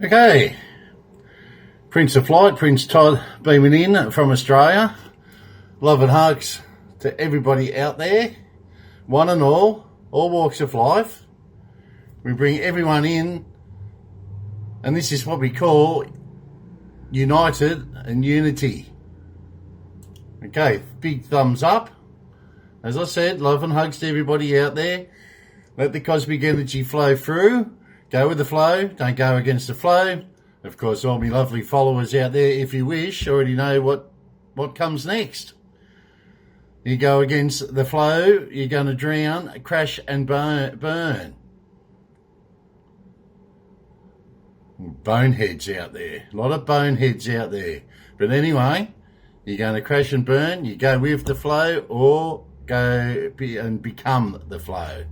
Okay, Prince of Flight, Prince Todd beaming in from Australia. Love and hugs to everybody out there, one and all walks of life. We bring everyone in, and this is what we call united and unity. Okay, big thumbs up. As I said, love and hugs to everybody out there. Let the cosmic energy flow through. Go with the flow, don't go against the flow. Of course, all my lovely followers out there, if you wish, already know what comes next. You go against the flow, you're going to drown, crash and burn. Boneheads out there. A lot of boneheads out there. But anyway, you're going to crash and burn. You go with the flow or go and become the flow.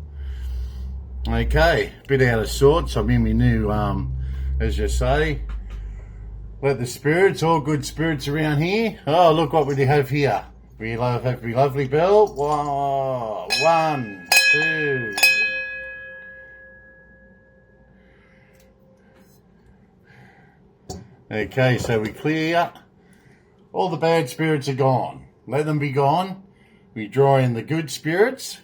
Okay, bit out of sorts. I'm in my new, as you say, let the spirits, all good spirits around here. Oh, look what we have here. We have my lovely bell. Whoa, 1, 2. Okay, so we clear. All the bad spirits are gone. Let them be gone. We draw in the good spirits.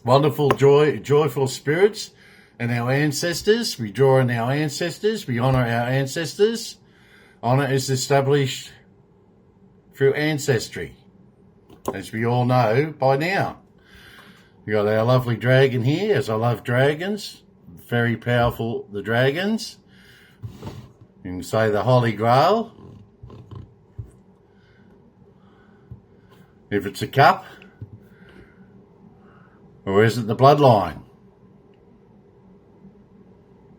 Wonderful, joyful spirits and our ancestors. We draw in our ancestors. We honour our ancestors. Honour is established through ancestry, as we all know by now. We got our lovely dragon here, as I love dragons. Very powerful, the dragons. You can say the Holy Grail. If it's a cup, or is it the bloodline?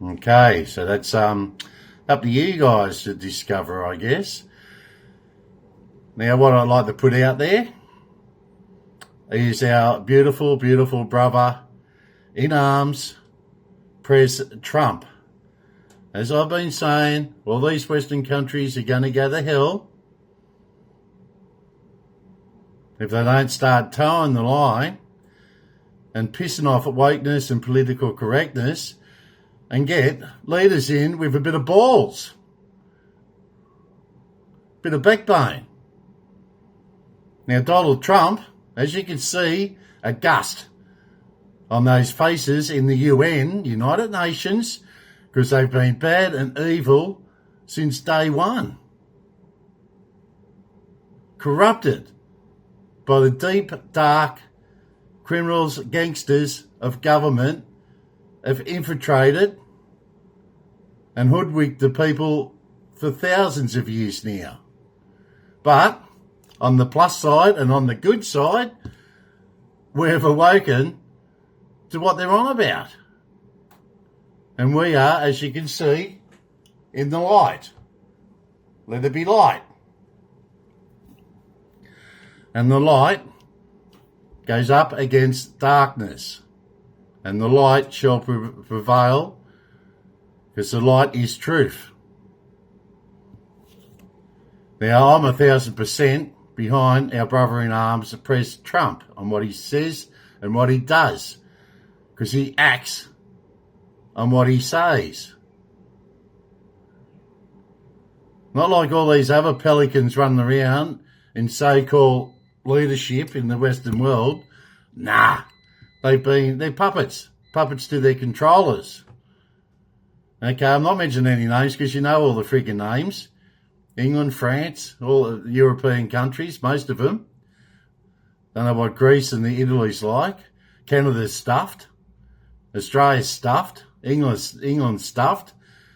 Okay, so that's up to you guys to discover, I guess. Now, what I'd like to put out there is our beautiful, beautiful brother in arms, Prez Trump. As I've been saying, all these Western countries are going to go to hell if they don't start towing the line and pissing off at wokeness and political correctness and get leaders in with a bit of balls, bit of backbone. Now, Donald Trump, as you can see, a gust on those faces in the UN, United Nations, because they've been bad and evil since day one. Corrupted by the deep, dark criminals, gangsters of government have infiltrated and hoodwinked the people for thousands of years now. But on the plus side and on the good side, we've awoken to what they're on about. And we are, as you can see, in the light. Let there be light. And the light goes up against darkness, and the light shall prevail, because the light is truth. Now, I'm 1,000% behind our brother in arms, Prez Trump, on what he says and what he does, because he acts on what he says. Not like all these other pelicans running around in so-called leadership in the Western world. Nah, they're puppets to their controllers. Okay, I'm not mentioning any names because you know all the freaking names. England, France, all the European countries, most of them. Don't know what Greece and the Italy's like. Canada's stuffed. Australia's stuffed. England's stuffed.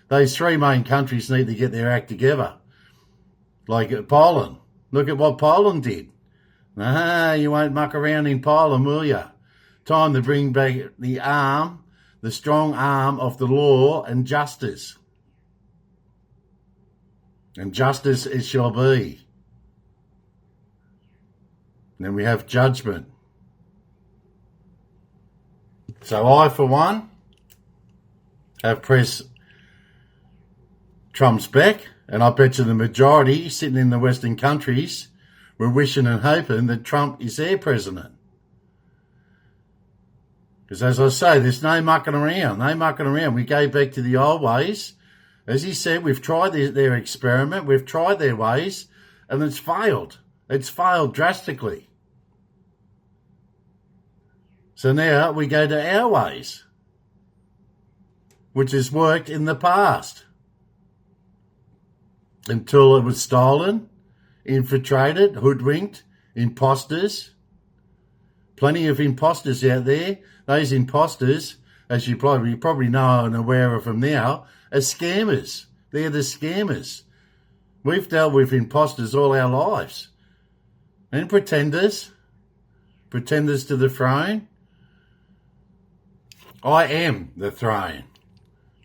Those three main countries need to get their act together. Like Poland. Look at what Poland did. You won't muck around in Poland, will you? Time to bring back the strong arm of the law and justice. And justice it shall be. And then we have judgment. So I, for one, have Prez Trump's back, and I bet you the majority sitting in the Western countries were wishing and hoping that Trump is their president. Because as I say, there's no mucking around, We go back to the old ways. As he said, we've tried their experiment, we've tried their ways, and it's failed. It's failed drastically. So now we go to our ways, which has worked in the past. Until it was stolen, infiltrated, hoodwinked, imposters. Plenty of imposters out there. Those imposters, as you probably know and aware of them now, are scammers. They're the scammers. We've dealt with imposters all our lives. And pretenders to the throne. I am the throne.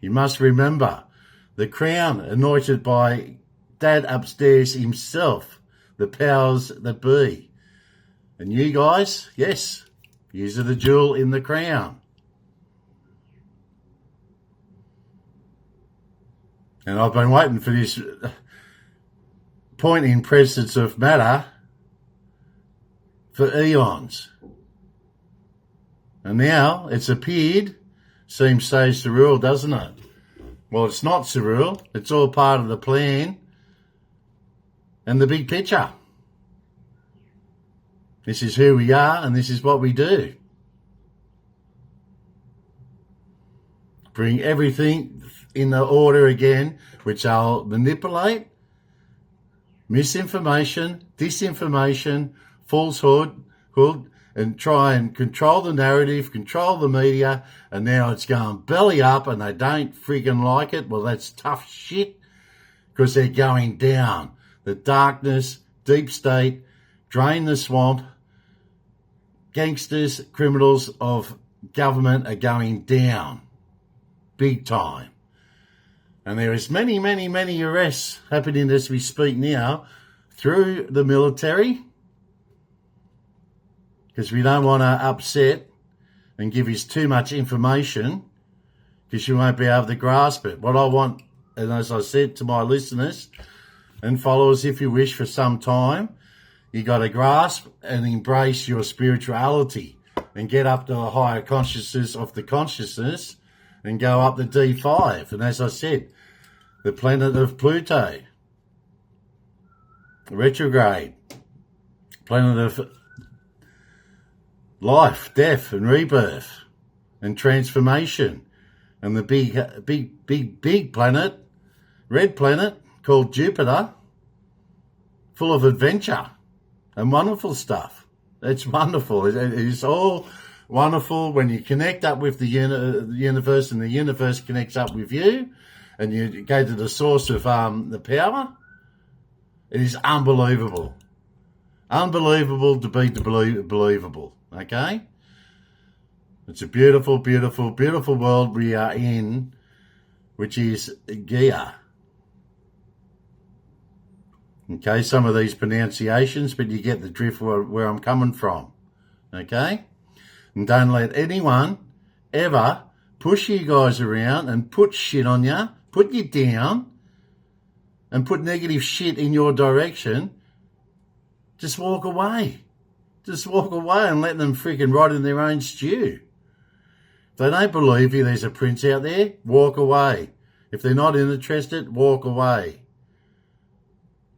You must remember, the crown anointed by Dad upstairs himself, the powers that be. And you guys, yes, yous are the jewel in the crown. And I've been waiting for this point in presence of matter for eons. And now it's appeared. Seems so surreal, doesn't it? Well, it's not surreal. It's all part of the plan and the big picture. This is who we are and this is what we do. Bring everything in the order again, which I'll manipulate, misinformation, disinformation, falsehood, and try and control the narrative, control the media, and now it's going belly up and they don't friggin' like it. Well, that's tough shit because they're going down. The darkness, deep state, drain the swamp, gangsters, criminals of government are going down big time. And there is many, many, many arrests happening as we speak now through the military, because we don't want to upset and give you too much information because you won't be able to grasp it. What I want, and as I said to my listeners and followers, if you wish, for some time, you got to grasp and embrace your spirituality and get up to the higher consciousness of the consciousness and go up the D5. And as I said, the planet of Pluto, retrograde, planet of life, death and rebirth and transformation, and the big planet, red planet called Jupiter, full of adventure and wonderful stuff. It's wonderful. It's all wonderful when you connect up with the universe and the universe connects up with you and you go to the source of the power. It is unbelievable. Unbelievable to be believable. Okay? It's a beautiful, beautiful, beautiful world we are in, which is Gaia. Okay, some of these pronunciations, but you get the drift where I'm coming from. Okay? And don't let anyone ever push you guys around and put shit on you, put you down, and put negative shit in your direction. Just walk away. Just walk away and let them freaking rot in their own stew. If they don't believe you, there's a prince out there, walk away. If they're not interested, walk away.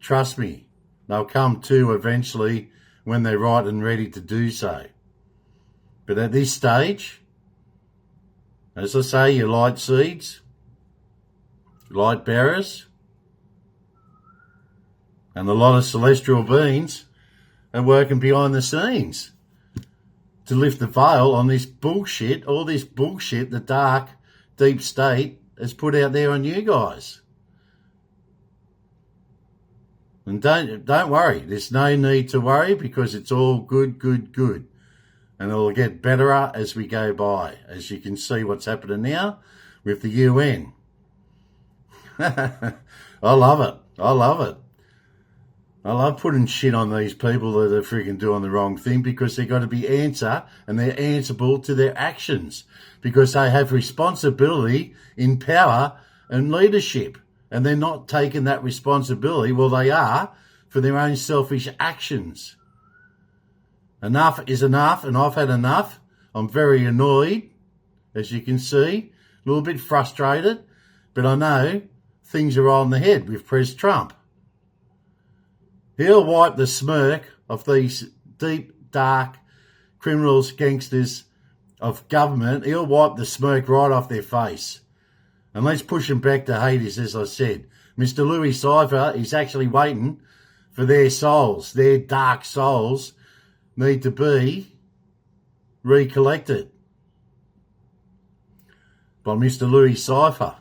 Trust me, they'll come to eventually when they're right and ready to do so. But at this stage, as I say, you light seeds, light bearers, and a lot of celestial beings are working behind the scenes to lift the veil on this bullshit, all this bullshit the dark, deep state has put out there on you guys. And don't worry. There's no need to worry because it's all good, good, good. And it'll get better as we go by. As you can see what's happening now with the UN. I love it. I love it. I love putting shit on these people that are freaking doing the wrong thing because they've got to be and they're answerable to their actions because they have responsibility in power and leadership. And they're not taking that responsibility. Well, they are for their own selfish actions. Enough is enough, and I've had enough I'm very annoyed, as you can see, a little bit frustrated, but I know things are on the head with Prez Trump. He'll wipe the smirk of these deep, dark criminals, gangsters of government. He'll wipe the smirk right off their face. And let's push them back to Hades, as I said. Mr. Louis Cypher is actually waiting for their souls. Their dark souls need to be recollected by Mr. Louis Cypher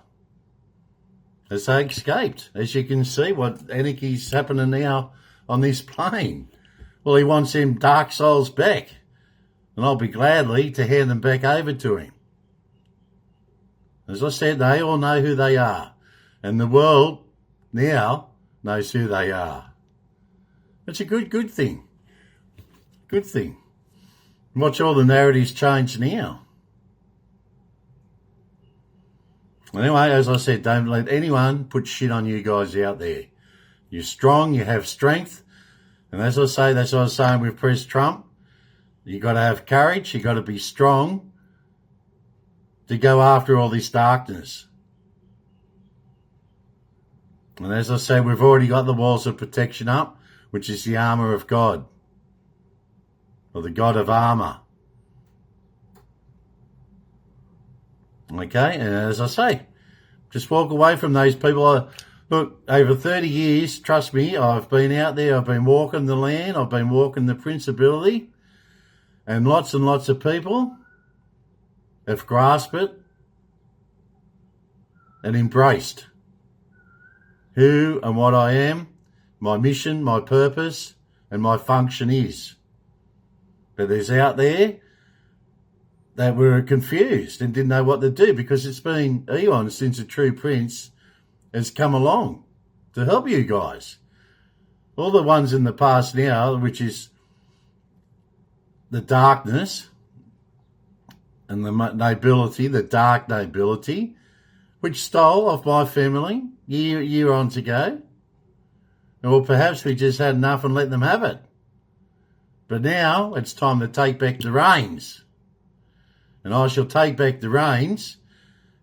as they escaped. As you can see, what anarchy's happening now on this plane. Well, he wants them dark souls back, and I'll be gladly to hand them back over to him. As I said, they all know who they are, and the world now knows who they are. It's a good thing. Good thing. Watch all the narratives change now. Anyway, as I said, don't let anyone put shit on you guys out there. You're strong, you have strength, and as I say, that's what I was saying with Prez Trump. You got to have courage, you got to be strong to go after all this darkness. And as I say, we've already got the walls of protection up, which is the armour of God, or the God of armour. Okay, and as I say, just walk away from those people. Look, over 30 years, trust me, I've been out there, I've been walking the land, I've been walking the principality, and lots of people have grasped it and embraced who and what I am, my mission, my purpose, and my function is. But there's out there that were confused and didn't know what to do, because it's been eons since a true prince has come along to help you guys. All the ones in the past now, which is the darkness and the nobility, the dark nobility, which stole off my family year on ago. Or perhaps we just had enough and let them have it. But now it's time to take back the reins. And I shall take back the reins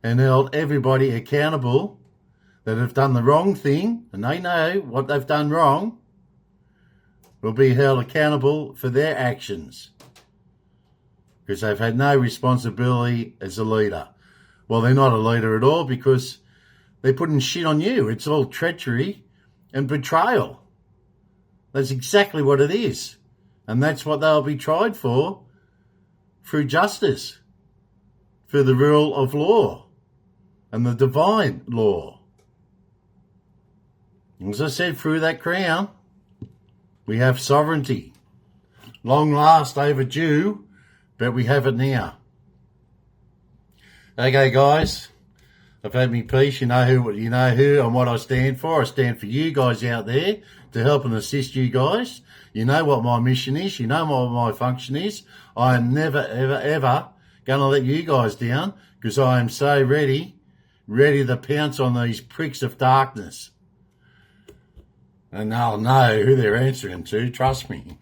and hold everybody accountable that have done the wrong thing, and they know what they've done wrong, will be held accountable for their actions, because they've had no responsibility as a leader. Well, they're not a leader at all, because they're putting shit on you. It's all treachery and betrayal. That's exactly what it is. And that's what they'll be tried for through justice, for the rule of law and the divine law. As I said, through that crown, we have sovereignty. Long last, overdue, but we have it now. Okay, guys, I've had me piece. You know who and what I stand for. I stand for you guys out there to help and assist you guys. You know what my mission is. You know what my function is. I am never, ever going to let you guys down, because I am so ready to pounce on these pricks of darkness. And they'll know who they're answering to, trust me.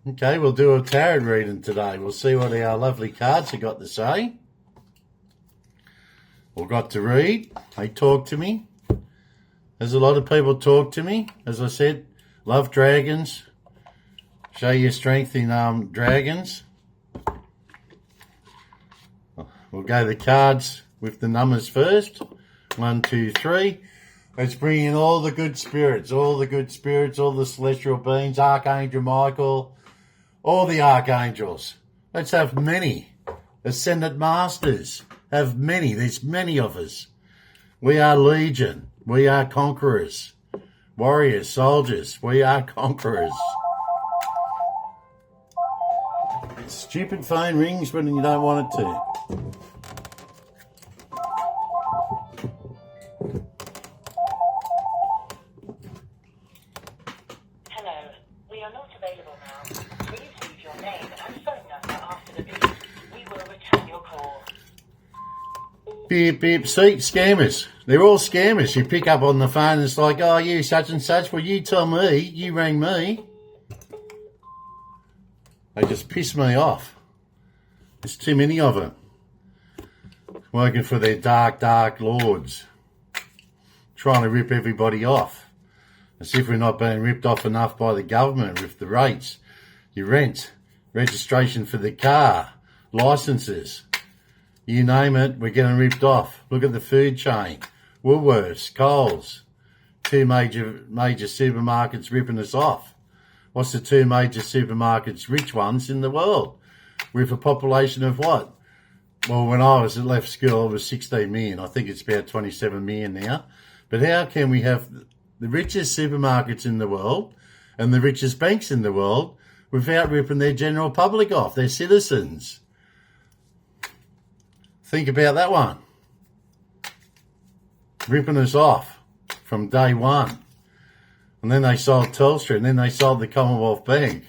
Okay, we'll do a tarot reading today. We'll see what our lovely cards have got to say. Or got to read. They talk to me. There's a lot of people talk to me. As I said, love dragons. Show your strength in dragons. We'll go the cards with the numbers first. 1, 2, 3. Let's bring in all the good spirits, all the celestial beings, Archangel Michael, all the archangels. Let's have many. Ascended masters, have many. There's many of us. We are legion. We are conquerors. Warriors, soldiers, we are conquerors. Stupid phone rings when you don't want it to. Beep, beep. See, scammers. They're all scammers. You pick up on the phone and it's like, oh, you such and such. Well, you tell me. You rang me. They just piss me off. There's too many of them. Working for their dark, dark lords. Trying to rip everybody off. As if we're not being ripped off enough by the government with the rates, your rent, registration for the car, licences. You name it, we're getting ripped off. Look at the food chain. Woolworths, Coles. Two major supermarkets ripping us off. What's the two major supermarkets, rich ones in the world? With a population of what? Well, when I left school, it was 16 million. I think it's about 27 million now. But how can we have the richest supermarkets in the world and the richest banks in the world without ripping their general public off, their citizens? Think about that one. Ripping us off from day one. And then they sold Telstra, and then they sold the Commonwealth Bank.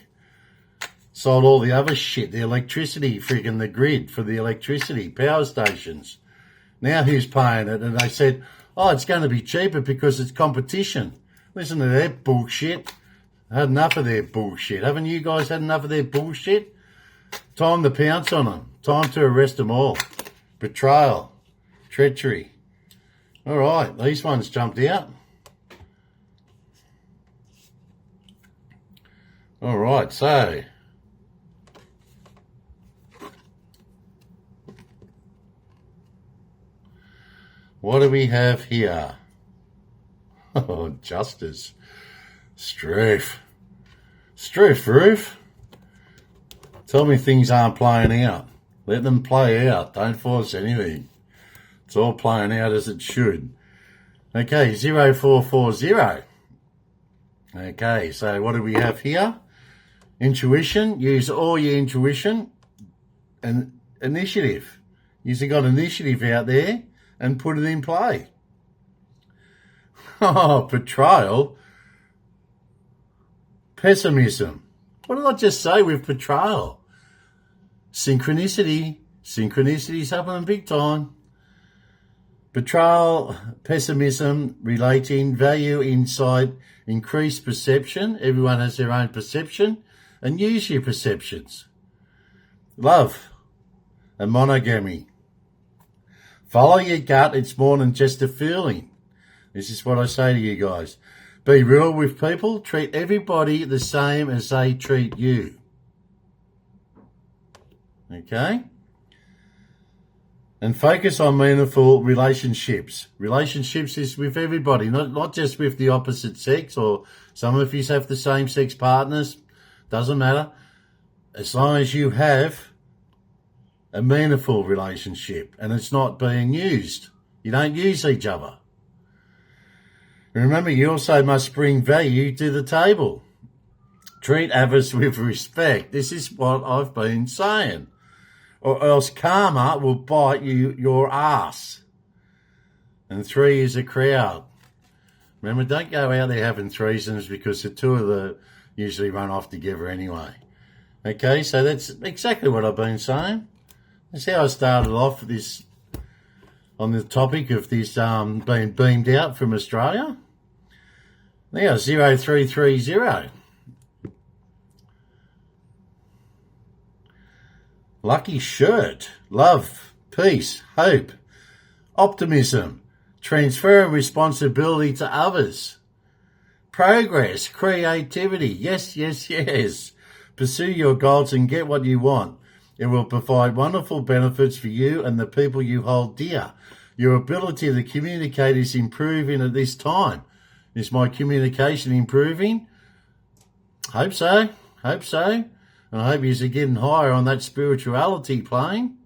Sold all the other shit, the electricity, freaking the grid for the electricity, power stations. Now who's paying it? And they said, oh, it's going to be cheaper because it's competition. Listen to that bullshit. I had enough of their bullshit. Haven't you guys had enough of their bullshit? Time to pounce on them. Time to arrest them all. Betrayal. Treachery. All right, these ones jumped out. All right, so what do we have here? Oh, justice. Struth. Struth, Roof. Tell me things aren't playing out. Let them play out. Don't force anything. It's all playing out as it should. Okay, 0440. Okay, so what do we have here? Intuition. Use all your intuition and initiative. You've got initiative out there and put it in play. Oh, betrayal. Pessimism. What did I just say with betrayal? Synchronicity. Synchronicity's happening big time. Betrayal, pessimism, relating, value, insight, increased perception. Everyone has their own perception. And use your perceptions. Love and monogamy. Follow your gut. It's more than just a feeling. This is what I say to you guys. Be real with people. Treat everybody the same as they treat you. Okay? And focus on meaningful relationships. Relationships is with everybody, not just with the opposite sex, or some of you have the same sex partners. Doesn't matter. As long as you have a meaningful relationship and it's not being used. You don't use each other. Remember, you also must bring value to the table. Treat others with respect. This is what I've been saying. Or else karma will bite you your ass. And 3 is a crowd. Remember, don't go out there having threesomes because the two of the usually run off together anyway. Okay, so that's exactly what I've been saying. That's how I started off this on the topic of this being beamed out from Australia. Now, 0330. Lucky shirt. Love, peace, hope, optimism, transfer of responsibility to others, progress, creativity. Yes, yes, yes. Pursue your goals and get what you want. It will provide wonderful benefits for you and the people you hold dear. Your ability to communicate is improving at this time. Is my communication improving? Hope so. Hope so. And I hope you're getting higher on that spirituality plane,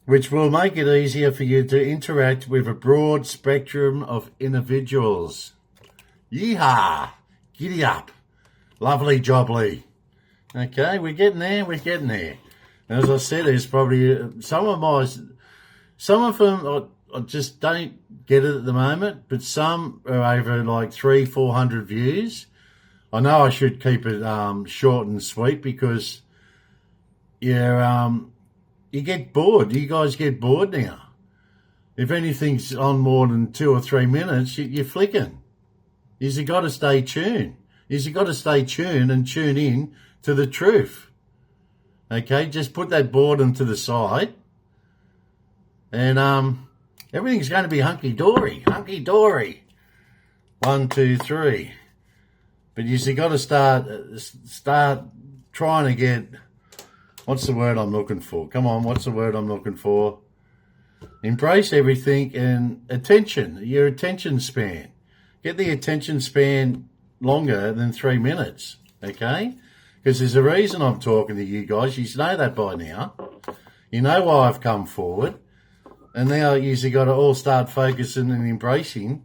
which will make it easier for you to interact with a broad spectrum of individuals. Yeehaw! Giddy up. Lovely jobbly. Okay, we're getting there, we're getting there. And as I said, there's probably some of them I just don't get it at the moment, but some are over like 300-400 views. I know I should keep it short and sweet because you get bored. You guys get bored now. If anything's on more than 2 or 3 minutes, you're flicking. You've got to stay tuned. You've got to stay tuned and tune in to the truth. Okay, just put that boredom to the side, and everything's going to be hunky-dory, hunky-dory. 1, 2, 3. But you've got to start trying to get, what's the word I'm looking for? Come on, what's the word I'm looking for? Embrace everything and attention, your attention span. Get the attention span longer than 3 minutes, okay? Because there's a reason I'm talking to you guys. You know that by now. You know why I've come forward. And now you've got to all start focusing and embracing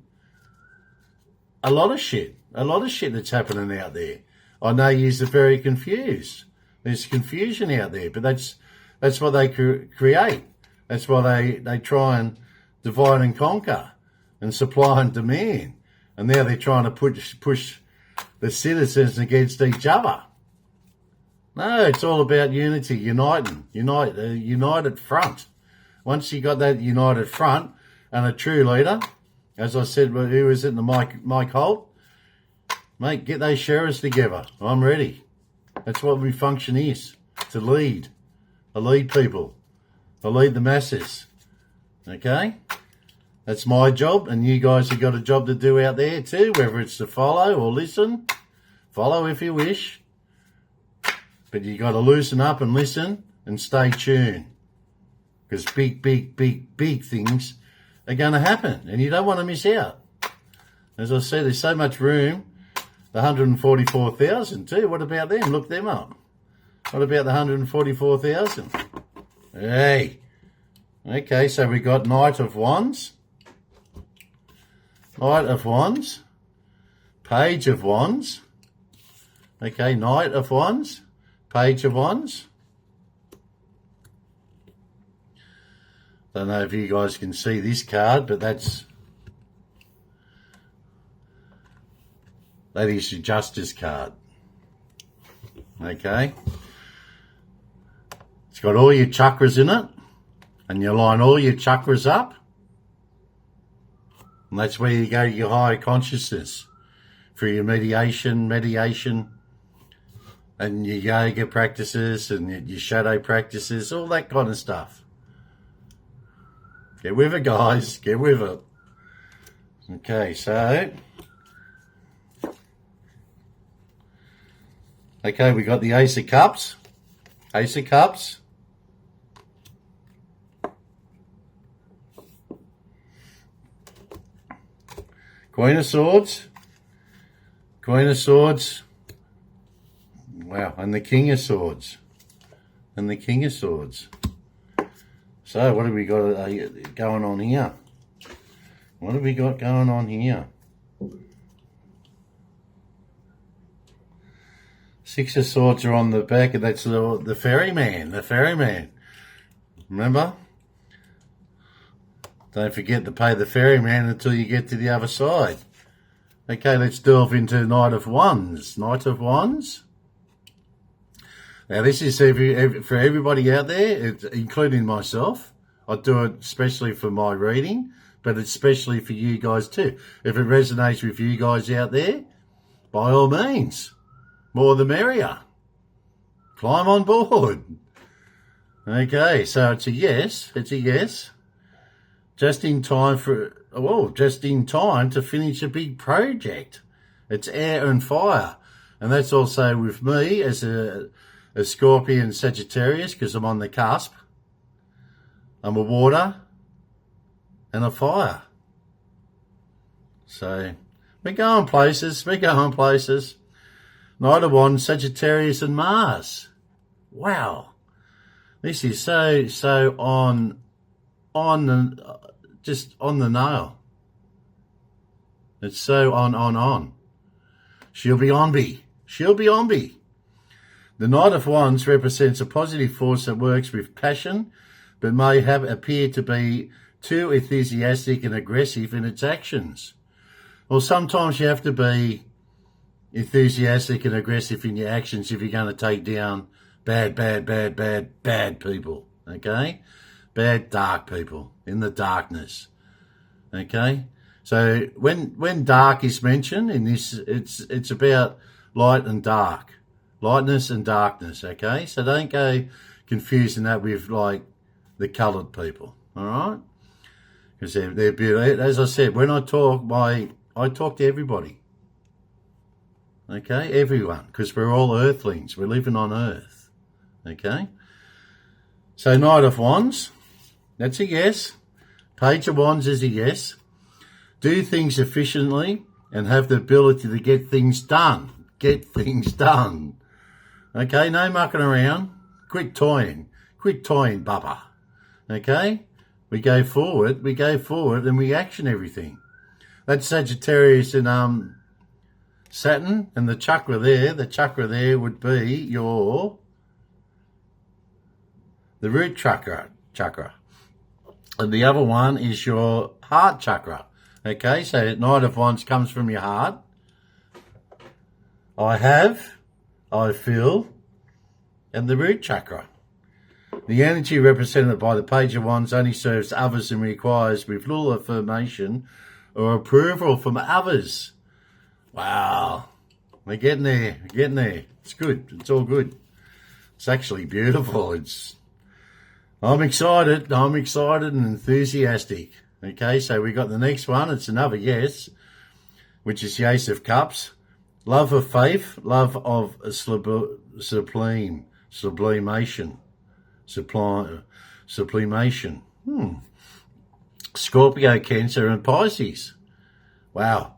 a lot of shit that's happening out there. I know you're very confused. There's confusion out there, but that's what they create. That's why they try and divide and conquer and supply and demand. And now they're trying to push the citizens against each other. No, it's all about unity, united front. Once you got that united front and a true leader, as I said, who was it, Mike Holt? Mate, get those sheriffs together. I'm ready. That's what my function is, to lead. To lead people. To lead the masses. Okay? That's my job, and you guys have got a job to do out there too, whether it's to follow or listen. Follow if you wish. But you got to loosen up and listen and stay tuned. Because big things are going to happen, and you don't want to miss out. As I said, there's so much room. The 144,000 too. What about them? Look them up. What about the 144,000? Hey. Okay, so we got Knight of Wands. Knight of Wands. Page of Wands. Okay, Knight of Wands. Page of Wands. Don't know if you guys can see this card, but that is your Justice card. Okay. It's got all your chakras in it, and you line all your chakras up, and that's where you go to your higher consciousness for your meditation, and your yoga practices and your shadow practices, all that kind of stuff. Get with it, guys. Get with it. Okay, so... Okay, we got the Ace of Cups. Ace of Cups. Queen of Swords. Queen of Swords. Wow, and the King of Swords. And the King of Swords. So, what have we got going on here? What have we got going on here? Six of Swords are on the back, and that's the ferryman. The ferryman. Remember? Don't forget to pay the ferryman until you get to the other side. Okay, let's delve into Knight of Wands. Knight of Wands. Now, this is for everybody out there, including myself. I do it especially for my reading, but especially for you guys too. If it resonates with you guys out there, by all means, more the merrier. Climb on board. Okay, so it's a yes. It's a yes. Just in time to finish a big project. It's air and fire, and that's also with me as a Scorpion Sagittarius, because I'm on the cusp. I'm a water and a fire. So we're going places. We're going places. Knight of Wands, Sagittarius and Mars. Wow. This is so just on the nail. It's so on. She'll be on me. She'll be on me. The Knight of Wands represents a positive force that works with passion, but may appear to be too enthusiastic and aggressive in its actions. Well, sometimes you have to be enthusiastic and aggressive in your actions if you're going to take down bad people, okay? Bad, dark people in the darkness, okay? So when dark is mentioned in this, it's about light and dark. Lightness and darkness, okay? So don't go confusing that with, like, the coloured people, all right? Because they're beautiful. As I said, when I talk, I talk to everybody, okay? Everyone, because we're all earthlings. We're living on Earth, okay? So Knight of Wands, that's a yes. Page of Wands is a yes. Do things efficiently and have the ability to get things done. Get things done. Okay, no mucking around. Quit toying. Quit toying, bubba. Okay? We go forward and we action everything. That's Sagittarius and Saturn, and the chakra there would be the root chakra. And the other one is your heart chakra. Okay, so Knight of Wands comes from your heart. I feel, and the root chakra. The energy represented by the Page of Wands only serves others and requires with little affirmation or approval from others. Wow. We're getting there. It's good. It's all good. It's actually beautiful. I'm excited and enthusiastic. Okay, so we got the next one. It's another yes, which is the Ace of Cups. Love of faith, love of sublimation. Scorpio, Cancer, and Pisces. Wow.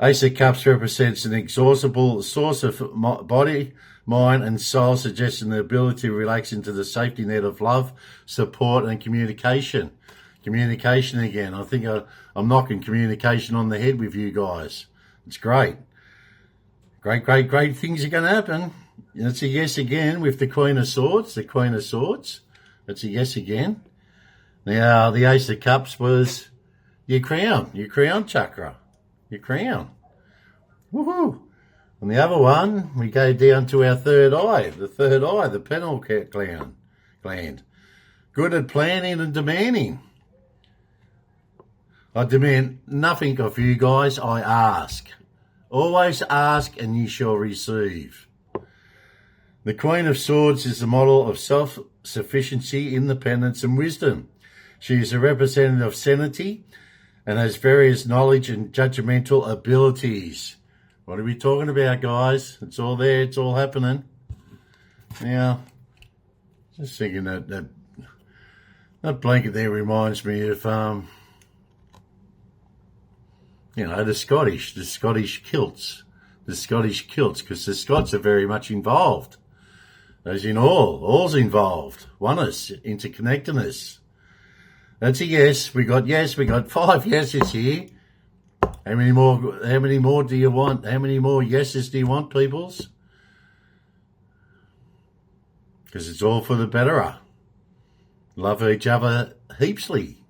Ace of Cups represents an exhaustible source of body, mind, and soul, suggesting the ability to relax into the safety net of love, support, and communication. Communication again. I think I'm knocking communication on the head with you guys. It's great. Great things are going to happen. It's a yes again with the Queen of Swords. It's a yes again. Now, the Ace of Cups was your crown chakra. Your crown. Woohoo. And the other one, we go down to our third eye, the pineal gland. Good at planning and demanding. I demand nothing of you guys, I ask. Always ask and you shall receive. The Queen of Swords is the model of self-sufficiency, independence and wisdom. She is a representative of sanity and has various knowledge and judgmental abilities. What are we talking about, guys? It's all there. It's all happening. Now, just thinking that blanket there reminds me of, the Scottish kilts, because the Scots are very much involved. As in all's involved. Oneness, interconnectedness. That's a yes. We got 5 yeses here. How many more do you want? How many more yeses do you want, peoples? Because it's all for the betterer. Love each other heapsly.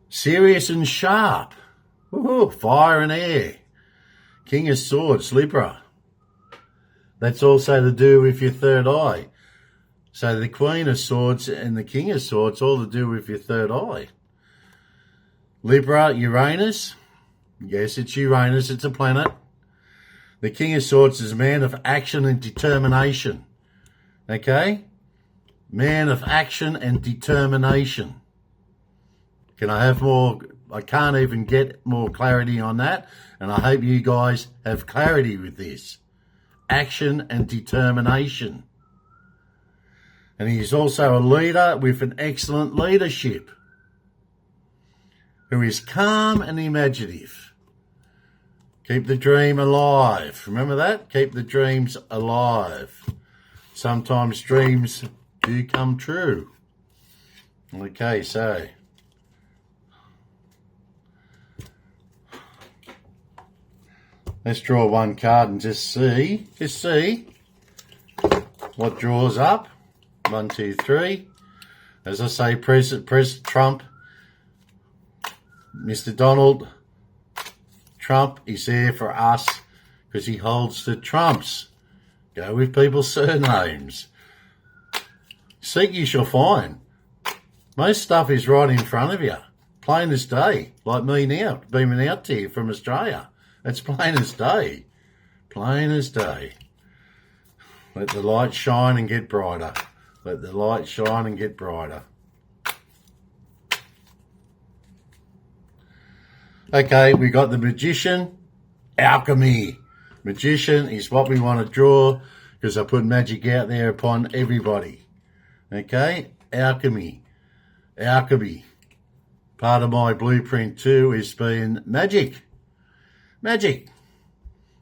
Serious and sharp. Woohoo, fire and air. King of Swords, Libra. That's also to do with your third eye. So the Queen of Swords and the King of Swords all to do with your third eye. Libra, Uranus. Yes, it's Uranus. It's a planet. The King of Swords is a man of action and determination. Okay? Man of action and determination. Can I have more? I can't even get more clarity on that. And I hope you guys have clarity with this. Action and determination. And he is also a leader with an excellent leadership, who is calm and imaginative. Keep the dream alive. Remember that? Keep the dreams alive. Sometimes dreams do come true. Okay, so let's draw one card and just see what draws up. 1, 2, 3. As I say, Prez Trump, Mr. Donald Trump is there for us because he holds the trumps. Go with people's surnames. Seek you shall find. Most stuff is right in front of you. Plain as day. Like me now, beaming out to you from Australia. It's plain as day. Plain as day. Let the light shine and get brighter. Let the light shine and get brighter. Okay, we got the magician, alchemy. Magician is what we want to draw because I put magic out there upon everybody. Okay, alchemy. Alchemy. Part of my blueprint too is being magic. Magic.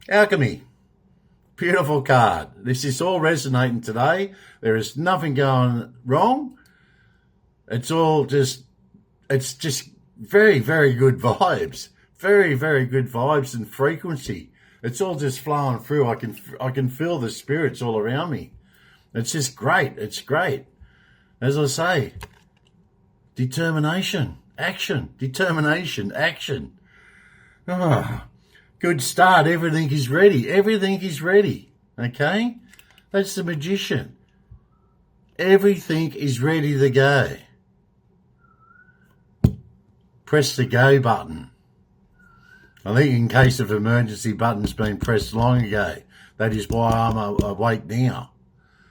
Alchemy. Beautiful card. This is all resonating today. There is nothing going wrong. It's just very, very good vibes. Very, very good vibes and frequency. It's all just flowing through. I can feel the spirits all around me. It's just great. It's great. As I say, determination, action, determination, action. Oh, good start. Everything is ready. Everything is ready. Okay? That's the magician. Everything is ready to go. Press the go button. I think in case of emergency button's been pressed long ago. That is why I'm awake now.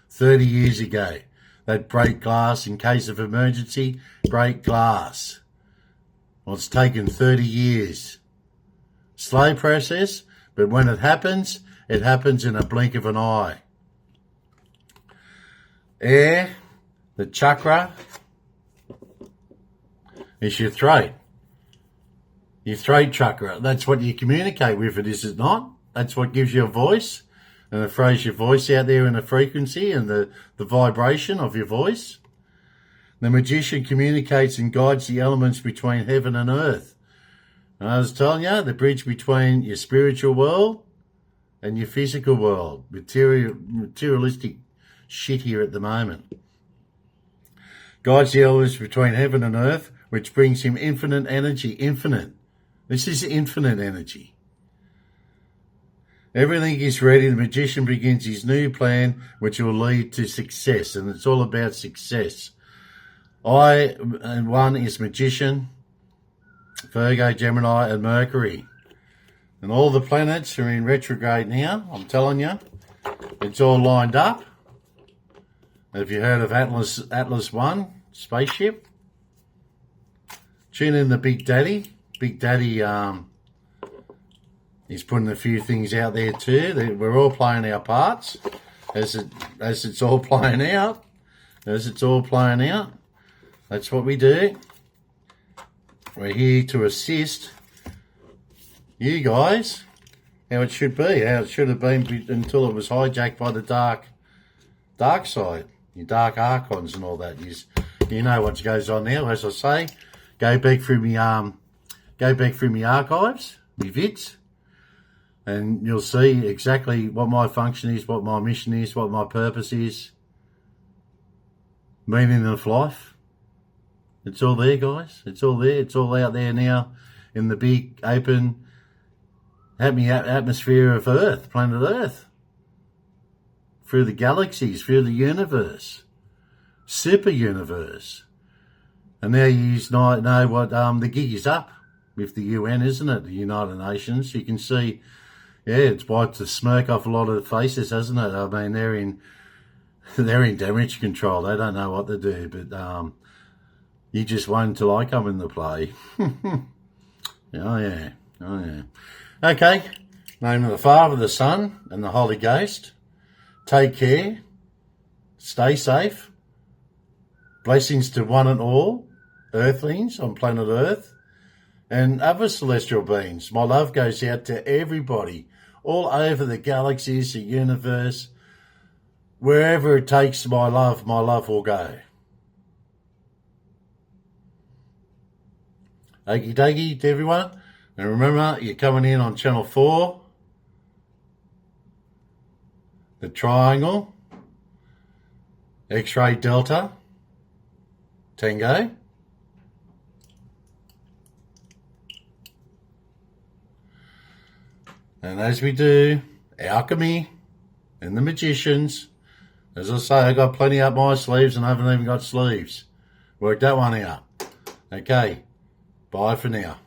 30 years ago. That break glass in case of emergency, break glass. Well, it's taken 30 years. Slow process, but when it happens in a blink of an eye. Air, the chakra, is your throat. Your throat chakra. That's what you communicate with it, is it not? That's what gives you a voice. And it throws your voice out there in the frequency and the vibration of your voice. The magician communicates and guides the elements between heaven and earth. And I was telling you, the bridge between your spiritual world and your physical world. Materialistic shit here at the moment. Guides the elements between heaven and earth, which brings him infinite energy. Infinite. This is infinite energy. Everything is ready. The magician begins his new plan, which will lead to success. And it's all about success. One is magician, Virgo, Gemini, and Mercury. And all the planets are in retrograde now, I'm telling you. It's all lined up. Have you heard of Atlas 1 spaceship? Tune in the Big Daddy. Big Daddy, he's putting a few things out there too. We're all playing our parts as it's all playing out. As it's all playing out. That's what we do. We're here to assist you guys how it should be, how it should have been until it was hijacked by the dark side, your dark archons and all that. You know what goes on now. As I say, go back through my archives, my vids, and you'll see exactly what my function is, what my mission is, what my purpose is, meaning of life. It's all there, guys. It's all there. It's all out there now in the big, open, happy atmosphere of Earth, planet Earth. Through the galaxies, through the universe. Super universe. And now you know what the gig is up with the UN, isn't it? The United Nations. You can see, yeah, it's wiped the smirk off a lot of the faces, hasn't it? I mean, they're in damage control. They don't know what to do, but you just wait until I come into play. Oh yeah. Okay. Name of the Father, the Son, and the Holy Ghost. Take care. Stay safe. Blessings to one and all earthlings on planet Earth and other celestial beings. My love goes out to everybody all over the galaxies, the universe. Wherever it takes my love will go. Okie dokie to everyone. And remember, you're coming in on channel 4. The triangle. X-ray delta. Tango. And as we do, alchemy and the magicians. As I say, I got plenty up my sleeves and I haven't even got sleeves. Work that one out. Okay. Bye for now.